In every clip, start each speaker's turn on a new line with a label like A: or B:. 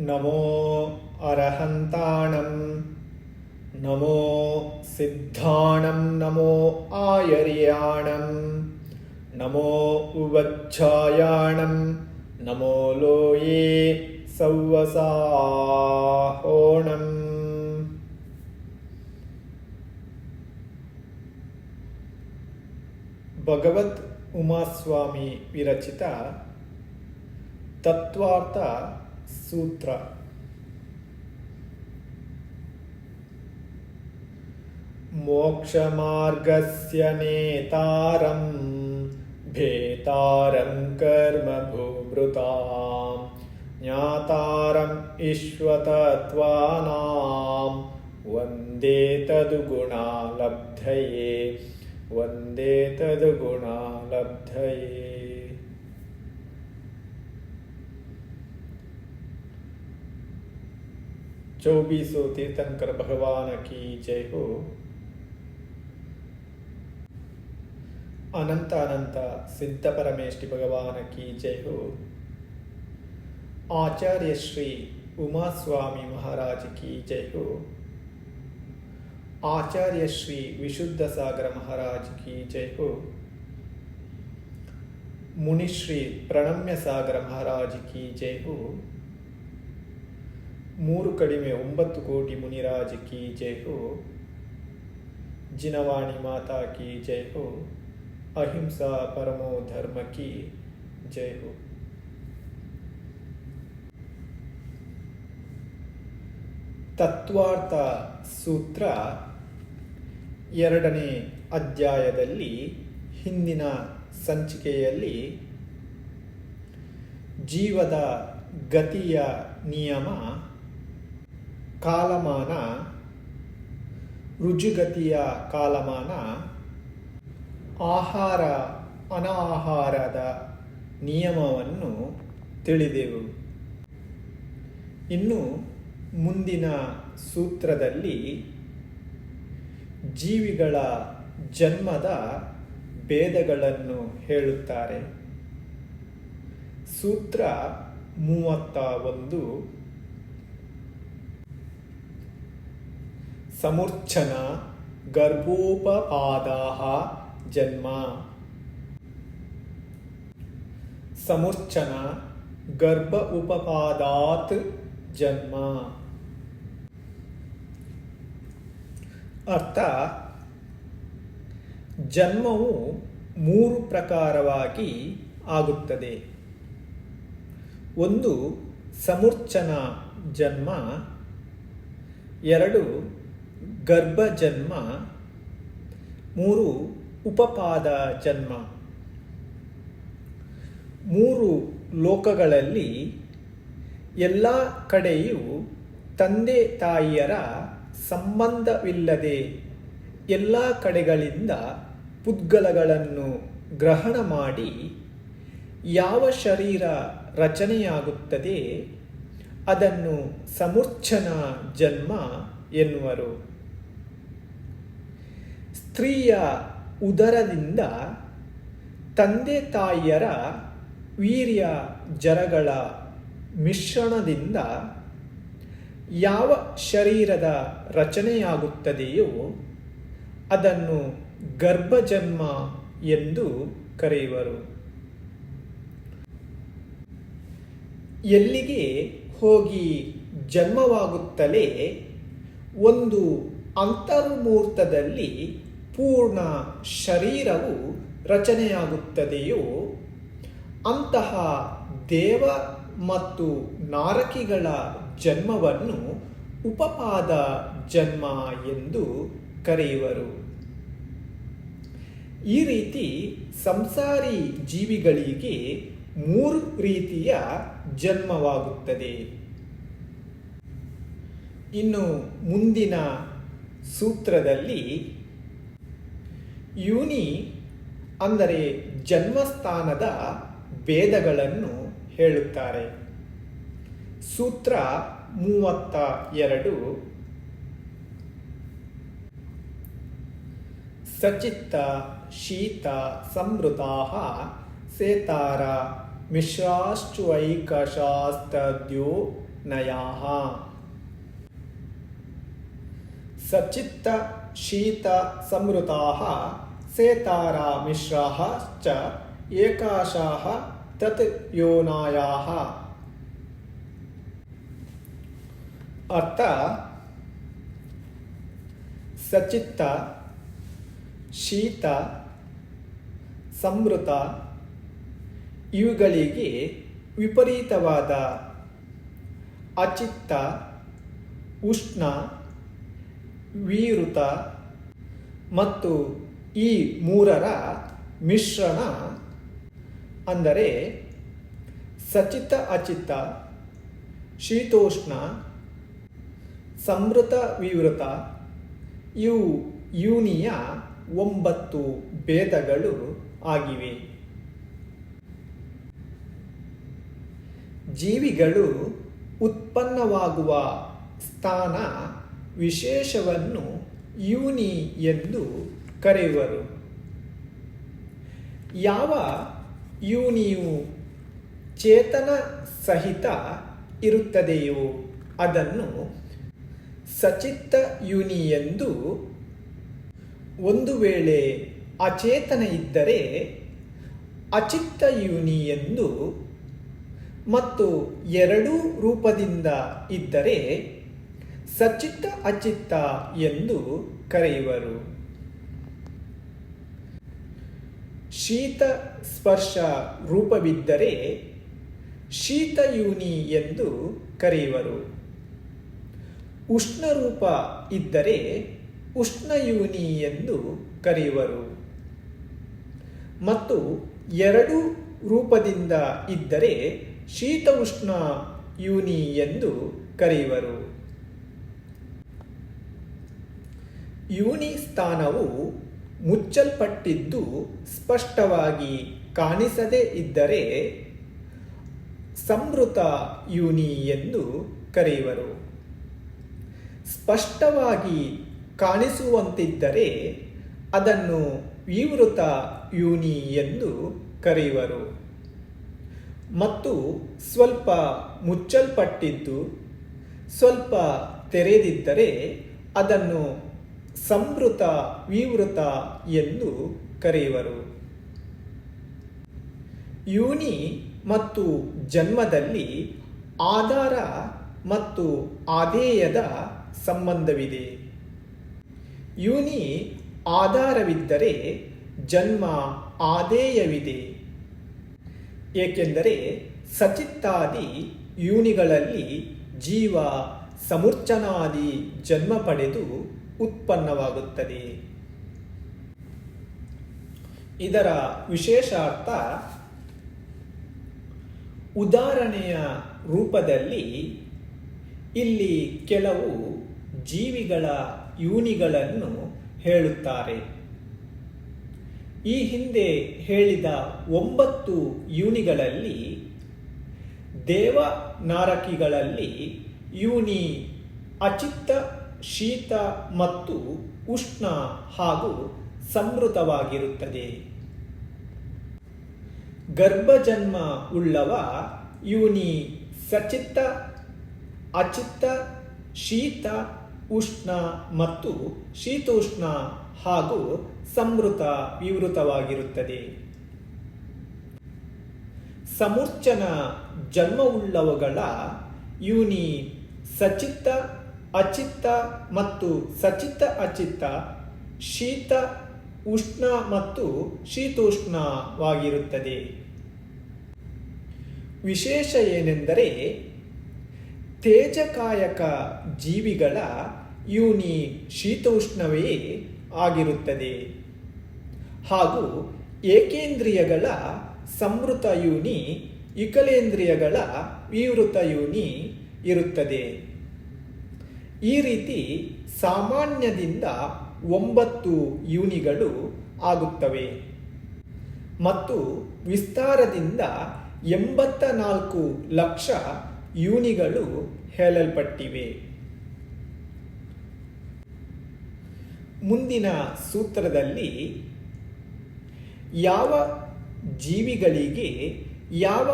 A: ನಮೋ ಅರಹಂತಾಣಂ ನಮೋ ಸಿದ್ಧಾಣಂ ನಮೋ ಆಯರ್ಯಾಣಂ ನಮೋ ಉವಚ್ಛಾಯಾಣಂ ನಮೋ ಲೋಯೇ ಸವ್ವಸಾಹೋಣಂ. ಭಗವತ್ ಉಮಾಸ್ವಾಮಿ ವಿರಚಿತ ತತ್ವಾರ್ಥ ಸೂತ್ರ. ಮೋಕ್ಷಮಾರ್ಗಸ್ಯ ನೇತಾರಂ ಭೇತಾರಂ ಕರ್ಮ ಭೂಭೃತಾಂ ಜ್ಞಾತಾರಂ ಈಶ್ವತತ್ವಾನಾಂ ವಂದೇ ತದ್ಗುಣಾಲಬ್ಧಯೇ ವಂದೇ ತದ್ಗುಣಾಲಬ್ಧಯೇ. चौबीसों तीर्थंकर भगवान की जय हो. अनंत अनंत सिद्ध परमेष्टि भगवान की जय हो. आचार्य श्री उमा स्वामी महाराज की जय हो. आचार्य श्री विशुद्ध सागर महाराज की जय हो. मुनिश्री प्रणम्य सागर महाराज की जय हो. 3 ಕಡಿಮೆ 9 ಕೋಟಿ ಮುನಿರಾಜ್ ಕಿ ಜೈ ಹೋ. ಜಿನವಾಣಿ ಮಾತಾ ಕಿ ಜೈ ಹೋ. ಅಹಿಂಸಾ ಪರಮೋ ಧರ್ಮ ಕಿ ಜೈ ಹೋ. ತತ್ವಾರ್ಥ ಸೂತ್ರ 2ನೇ ಅಧ್ಯಾಯದಲ್ಲಿ ಹಿಂದಿನ ಸಂಚಿಕೆಯಲ್ಲಿ ಜೀವದ ಗತಿಯ ನಿಯಮ, ಕಾಲಮಾನ, ರುಜುಗತಿಯ ಕಾಲಮಾನ, ಆಹಾರ ಅನಾಹಾರದ ನಿಯಮವನ್ನು ತಿಳಿದೆವು. ಇನ್ನು ಮುಂದಿನ ಸೂತ್ರದಲ್ಲಿ ಜೀವಿಗಳ ಜನ್ಮದ ಭೇದಗಳನ್ನು ಹೇಳುತ್ತಾರೆ. ಸೂತ್ರ 31. ಸಮೂರ್ಛನ ಗರ್ಭೋಪಪಾದಾಃ ಜನ್ಮ. ಸಮೂರ್ಛನ ಗರ್ಭ ಉಪಪಾದಾತ್ ಜನ್ಮ. ಅರ್ಥ: ಜನ್ಮವು 3 ಪ್ರಕಾರವಾಗಿ ಆಗುತ್ತದೆ. 1 ಸಮೂರ್ಛನ ಜನ್ಮ, 2 ಗರ್ಭ ಜನ್ಮ, 3 ಉಪಪಾದ ಜನ್ಮ. 3 ಲೋಕಗಳಲ್ಲಿ ಎಲ್ಲ ಕಡೆಯೂ ತಂದೆ ತಾಯಿಯರ ಸಂಬಂಧವಿಲ್ಲದೆ ಎಲ್ಲ ಕಡೆಗಳಿಂದ ಪುದ್ಗಲಗಳನ್ನು ಗ್ರಹಣ ಮಾಡಿ ಯಾವ ಶರೀರ ರಚನೆಯಾಗುತ್ತದೆ ಅದನ್ನು ಸಮೂರ್ಛನ ಜನ್ಮ ಎನ್ನುವರು. ಸ್ತ್ರೀಯ ಉದರದಿಂದ ತಂದೆ ತಾಯಿಯರ ವೀರ್ಯ ಜರಗಳ ಮಿಶ್ರಣದಿಂದ ಯಾವ ಶರೀರದ ರಚನೆಯಾಗುತ್ತದೆಯೋ ಅದನ್ನು ಗರ್ಭಜನ್ಮ ಎಂದು ಕರೆಯುವರು. ಎಲ್ಲಿಗೆ ಹೋಗಿ ಜನ್ಮವಾಗುತ್ತಲೇ ಒಂದು ಅಂತರ್ಮುಹೂರ್ತದಲ್ಲಿ ಪೂರ್ಣ ಶರೀರವು ರಚನೆಯಾಗುತ್ತದೆಯೋ ಅಂತಹ ದೇವ ಮತ್ತು ನಾರಕಿಗಳ ಜನ್ಮವನ್ನು ಉಪಪಾದ ಜನ್ಮ ಎಂದು ಕರೆಯುವರು. ಈ ರೀತಿ ಸಂಸಾರಿ ಜೀವಿಗಳಿಗೆ 3 ರೀತಿಯ ಜನ್ಮವಾಗುತ್ತದೆ. ಇನ್ನು ಮುಂದಿನ ಸೂತ್ರದಲ್ಲಿ ಯೋನಿ ಅಂದರೆ ಜನ್ಮಸ್ಥಾನದ ಭೇದಗಳನ್ನು ಹೇಳುತ್ತಾರೆ. ಸೂತ್ರ 32. ಸಚಿತ್ತ ಶೀತ ಸಂವೃತಾಃ ಸೇತಾರ ಮಿಶ್ರಾಶ್ಚೈಕಶಾಸ್ತದ್ಯೋ ನಯಾಃ. ಸಚಿತ್ತ ಶೀತ ಸಂವೃತಾಃ ಸೇತಾರಾ ಮಿಶ್ರಾಃ ಚ ಏಕಾಶಾಃ ತತ್ ಯೋನಾಯಾಃ. ಅರ್ಥ: ಸಚಿತ್ತ, ಶೀತ, ಸಂವೃತ ಇವುಗಳಿಗೆ ವಿಪರೀತವಾದ ಅಚಿತ್ತ, ಉಷ್ಣ, ವಿವೃತ ಮತ್ತು ಈ ಮೂರರ ಮಿಶ್ರಣ ಅಂದರೆ ಸಚಿತ್ತ ಅಚಿತ್ತ, ಶೀತೋಷ್ಣ, ಸಂವೃತ ವಿವೃತ ಇವು ಯೋನಿಯ 9 ಭೇದಗಳು ಆಗಿವೆ. ಜೀವಿಗಳು ಉತ್ಪನ್ನವಾಗುವ ಸ್ಥಾನ ವಿಶೇಷವನ್ನು ಯೋನಿ ಎಂದು ಕರೆಯುವರು. ಯಾವ ಯೋನಿಯು ಚೇತನ ಸಹಿತ ಇರುತ್ತದೆಯೋ ಅದನ್ನು ಸಚಿತ್ತ ಯೋನಿ ಎಂದು, ಒಂದು ವೇಳೆ ಅಚೇತನ ಇದ್ದರೆ ಅಚಿತ್ತ ಯೋನಿ ಎಂದು, ಮತ್ತು ಎರಡೂ ರೂಪದಿಂದ ಇದ್ದರೆ ಸಚಿತ್ತ ಅಚಿತ್ತ ಎಂದು ಕರೆಯುವರು. ಶೀತ ಸ್ಪರ್ಶ ರೂಪವಿದ್ದರೆ ಶೀತ ಯೋನಿ ಎಂದು ಕರೆಯುವರು. ಉಷ್ಣ ರೂಪ ಇದ್ದರೆ ಉಷ್ಣ ಯೋನಿ ಎಂದು ಕರೆಯುವರು. ಮತ್ತು ಎರಡೂ ರೂಪದಿಂದ ಇದ್ದರೆ ಶೀತ ಉಷ್ಣ ಯೋನಿ ಎಂದು ಕರೆಯುವರು. ಯೋನಿ ಸ್ಥಾನವು ಮುಚ್ಚಲ್ಪಟ್ಟಿದ್ದು ಸ್ಪಷ್ಟವಾಗಿ ಕಾಣಿಸದೇ ಇದ್ದರೆ ಸಂವೃತ ಯೋನಿ ಎಂದು ಕರೆಯುವರು. ಸ್ಪಷ್ಟವಾಗಿ ಕಾಣಿಸುವಂತಿದ್ದರೆ ಅದನ್ನು ವಿವೃತ ಯೋನಿ ಎಂದು ಕರೆಯುವರು. ಮತ್ತು ಸ್ವಲ್ಪ ಮುಚ್ಚಲ್ಪಟ್ಟಿದ್ದು ಸ್ವಲ್ಪ ತೆರೆದಿದ್ದರೆ ಅದನ್ನು ಸಂವೃತ ವಿವೃತ ಎಂದು ಕರೆಯುವರು. ಯೋನಿ ಮತ್ತು ಜನ್ಮದಲ್ಲಿ ಆಧಾರ ಮತ್ತು ಆಧೇಯದ ಸಂಬಂಧವಿದೆ. ಯೋನಿ ಆಧಾರವಿದ್ದರೆ ಜನ್ಮ ಆಧೇಯವಿದೆ. ಏಕೆಂದರೆ ಸಚಿತ್ತಾದಿ ಯೋನಿಗಳಲ್ಲಿ ಜೀವ ಸಮೂರ್ಛನಾದಿ ಜನ್ಮ ಪಡೆದು ಉತ್ಪನ್ನವಾಗುತ್ತದೆ. ಇದರ ವಿಶೇಷಾರ್ಥ ಉದಾಹರಣೆಯ ರೂಪದಲ್ಲಿ ಇಲ್ಲಿ ಕೆಲವು ಜೀವಿಗಳ ಯೋನಿಗಳನ್ನು ಹೇಳುತ್ತಾರೆ. ಈ ಹಿಂದೆ ಹೇಳಿದ 9 ಯೋನಿಗಳಲ್ಲಿ ದೇವನಾರಕಿಗಳಲ್ಲಿ ಯೋನಿ ಅಚಿತ್ತ, ಶೀತ ಮತ್ತು ಉಷ್ಣ ಹಾಗೂ ಸಂವೃತವಾಗಿರುತ್ತದೆ. ಗರ್ಭಜನ್ಮ ಉಳ್ಳವ ಯೋನಿ ಸಚಿತ್ತ, ಅಚಿತ್ತ, ಶೀತ, ಉಷ್ಣ ಮತ್ತು ಶೀತೋಷ್ಣ ಹಾಗೂ ಸಂವೃತ ವಿವೃತವಾಗಿರುತ್ತದೆ. ಸಮೂರ್ಛನ ಜನ್ಮವುಳ್ಳವುಗಳ ಯೋನಿ ಸಚಿತ್ತ, ಅಚಿತ್ತ ಮತ್ತು ಸಚಿತ್ತ ಅಚಿತ್ತ, ಶೀತ, ಉಷ್ಣ ಮತ್ತು ಶೀತೋಷ್ಣವಾಗಿರುತ್ತದೆ. ವಿಶೇಷ ಏನೆಂದರೆ ತೇಜಕಾಯಕ ಜೀವಿಗಳ ಯೋನಿ ಶೀತೋಷ್ಣವೇ ಆಗಿರುತ್ತದೆ ಹಾಗೂ ಏಕೇಂದ್ರಿಯಗಳ ಸಂವೃತ ಯೋನಿ, ವಿಕಲೇಂದ್ರಿಯಗಳ ವಿವೃತ ಯೋನಿ ಇರುತ್ತದೆ. ಈ ರೀತಿ ಸಾಮಾನ್ಯದಿಂದ 9 ಯೋನಿಗಳು ಆಗುತ್ತವೆ ಮತ್ತು ವಿಸ್ತಾರದಿಂದ 84 ಲಕ್ಷ ಯೋನಿಗಳು ಹೇಳಲ್ಪಟ್ಟಿವೆ. ಮುಂದಿನ ಸೂತ್ರದಲ್ಲಿ ಯಾವ ಜೀವಿಗಳಿಗೆ ಯಾವ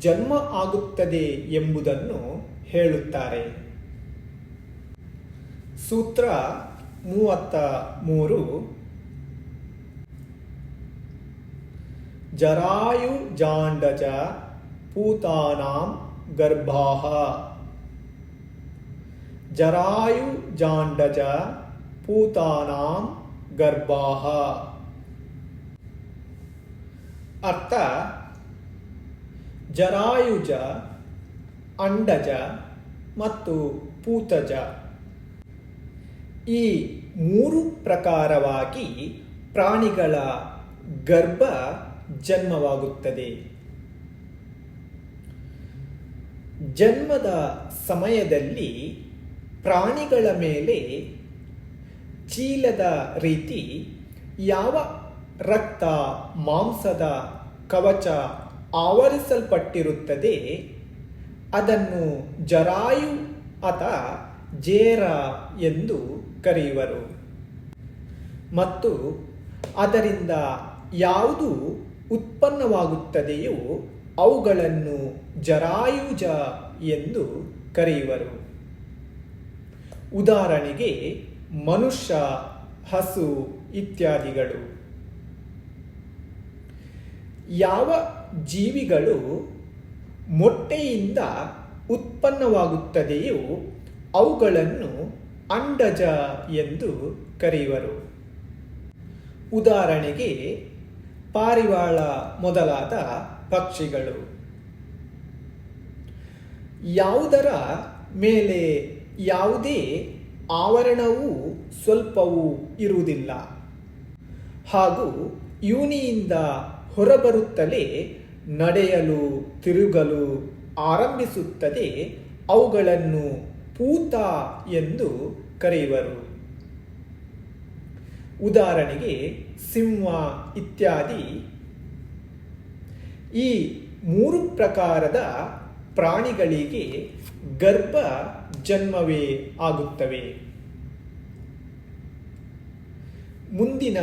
A: ಜನ್ಮ ಆಗುತ್ತದೆ ಎಂಬುದನ್ನು ಹೇಳುತ್ತಾರೆ. ಸೂತ್ರ 33 ಜರಾಯುಜಾಂಡಜ ಪೂತಾನಾಂ ಗರ್ಭಾಃ. ಜರಾಯುಜಾಂಡಜ ಪೂತಾನಾಂ ಗರ್ಭಾಃ. ಅರ್ಥ: ಜರಾಯುಜ, ಅಂಡಜ ಮತ್ತು ಪೂತಜ ಈ 3 ಪ್ರಕಾರವಾಗಿ ಪ್ರಾಣಿಗಳ ಗರ್ಭ ಜನ್ಮವಾಗುತ್ತದೆ. ಜನ್ಮದ ಸಮಯದಲ್ಲಿ ಪ್ರಾಣಿಗಳ ಮೇಲೆ ಚೀಲದ ರೀತಿ ಯಾವ ರಕ್ತ ಮಾಂಸದ ಕವಚ ಆವರಿಸಲ್ಪಟ್ಟಿರುತ್ತದೆ ಅದನ್ನು ಜರಾಯು ಅಥವಾ ಜೇರ ಎಂದು ಕರೆಯುವರು. ಮತ್ತು ಅದರಿಂದ ಯಾವುದು ಉತ್ಪನ್ನವಾಗುತ್ತದೆಯೋ ಅವುಗಳನ್ನು ಜರಾಯುಜ ಎಂದು ಕರೆಯುವರು. ಉದಾಹರಣೆಗೆ ಮನುಷ್ಯ, ಹಸು ಇತ್ಯಾದಿಗಳು. ಯಾವ ಜೀವಿಗಳು ಮೊಟ್ಟೆಯಿಂದ ಉತ್ಪನ್ನವಾಗುತ್ತದೆಯೋ ಅವುಗಳನ್ನು ಅಂಡಜ ಎಂದು ಕರೆಯುವರು. ಉದಾಹರಣೆಗೆ ಪಾರಿವಾಳ ಮೊದಲಾದ ಪಕ್ಷಿಗಳು. ಯಾವುದರ ಮೇಲೆ ಯಾವುದೇ ಆವರಣವೂ ಸ್ವಲ್ಪವೂ ಇರುವುದಿಲ್ಲ ಹಾಗೂ ಯೋನಿಯಿಂದ ಹೊರಬರುತ್ತಲೇ ನಡೆಯಲು ತಿರುಗಲು ಆರಂಭಿಸುತ್ತದೆ ಅವುಗಳನ್ನು ಪೂತ ಎಂದು ಕರೆಯುವರು. ಉದಾಹರಣೆಗೆ ಸಿಂಹ ಇತ್ಯಾದಿ. ಈ 3 ಪ್ರಕಾರದ ಪ್ರಾಣಿಗಳಿಗೆ ಗರ್ಭ ಜನ್ಮವೇ ಆಗುತ್ತವೆ. ಮುಂದಿನ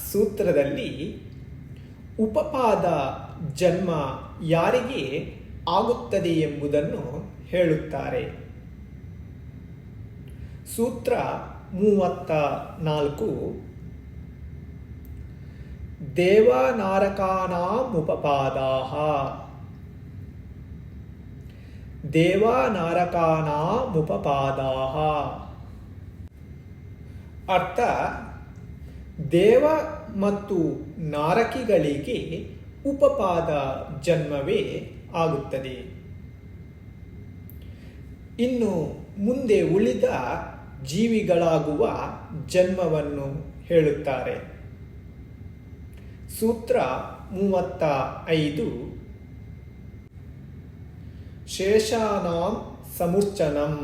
A: ಸೂತ್ರದಲ್ಲಿ ಉಪಪಾದ ಜನ್ಮ ಯಾರಿಗೆ ಆಗುತ್ತದೆ ಎಂಬುದನ್ನು ಹೇಳುತ್ತಾರೆ. ಸೂತ್ರ 34 ದೇವನಾರಕಾನಾಮುಪಪಾದಾಃ. ದೇವನಾರಕಾನಾಮುಪಪಾದಾಃ ಅರ್ಥ: ದೇವ ಮತ್ತು ನಾರಕಿಗಳಿಗೆ ಉಪಪಾದ ಜನ್ಮವೇ ಆಗುತ್ತದೆ. ಇನ್ನು ಮುಂದೆ ಉಳಿದ ಜೀವಿಗಳಾಗುವ ಜನ್ಮವನ್ನು ಹೇಳುತ್ತಾರೆ. ಸೂತ್ರ 35 ಶೇಷಾನಾಂ ಸಮುರ್ಚನಂ.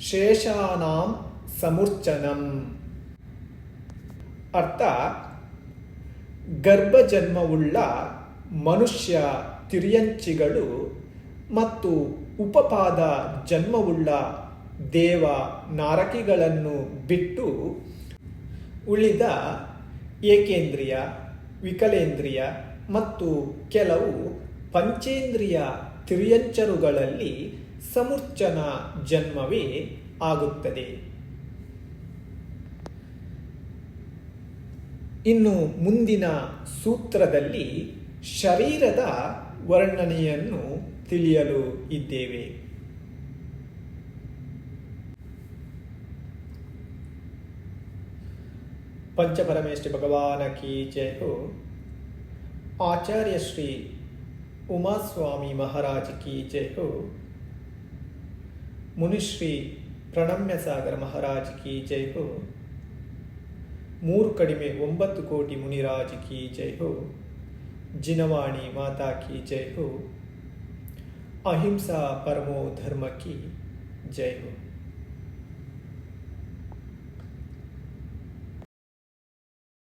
A: ಶೇಷಾನಾಂ ಸಮುರ್ಚನಂ ಅರ್ಥ: ಗರ್ಭಜನ್ಮವುಳ್ಳ ಮನುಷ್ಯ ತಿರ್ಯಂಚಿಗಳು ಮತ್ತು ಉಪಪಾದ ಜನ್ಮವುಳ್ಳ ದೇವ ನಾರಕಿಗಳನ್ನು ಬಿಟ್ಟು ಉಳಿದ ಏಕೇಂದ್ರಿಯ, ವಿಕಲೇಂದ್ರಿಯ ಮತ್ತು ಕೆಲವು ಪಂಚೇಂದ್ರಿಯ ತಿರ್ಯಂಚರುಗಳಲ್ಲಿ ಸಮುರ್ಚನ ಜನ್ಮವೇ ಆಗುತ್ತದೆ. ಇನ್ನು ಮುಂದಿನ ಸೂತ್ರದಲ್ಲಿ ಶರೀರದ ವರ್ಣನೆಯನ್ನು ತಿಳಿಯಲು ಇದ್ದೇವೆ. पंचपरमेष्ठि भगवान की जय हो. आचार्य श्री उमा स्वामी महाराज की जय हो. मुनिश्री प्रणम्य सागर महाराज की जय हो. मूर कडिमे 9 कोटि मुनिराज की जय हो. जिनवाणी माता की जय हो. अहिंसा परमो धर्म की जय हो.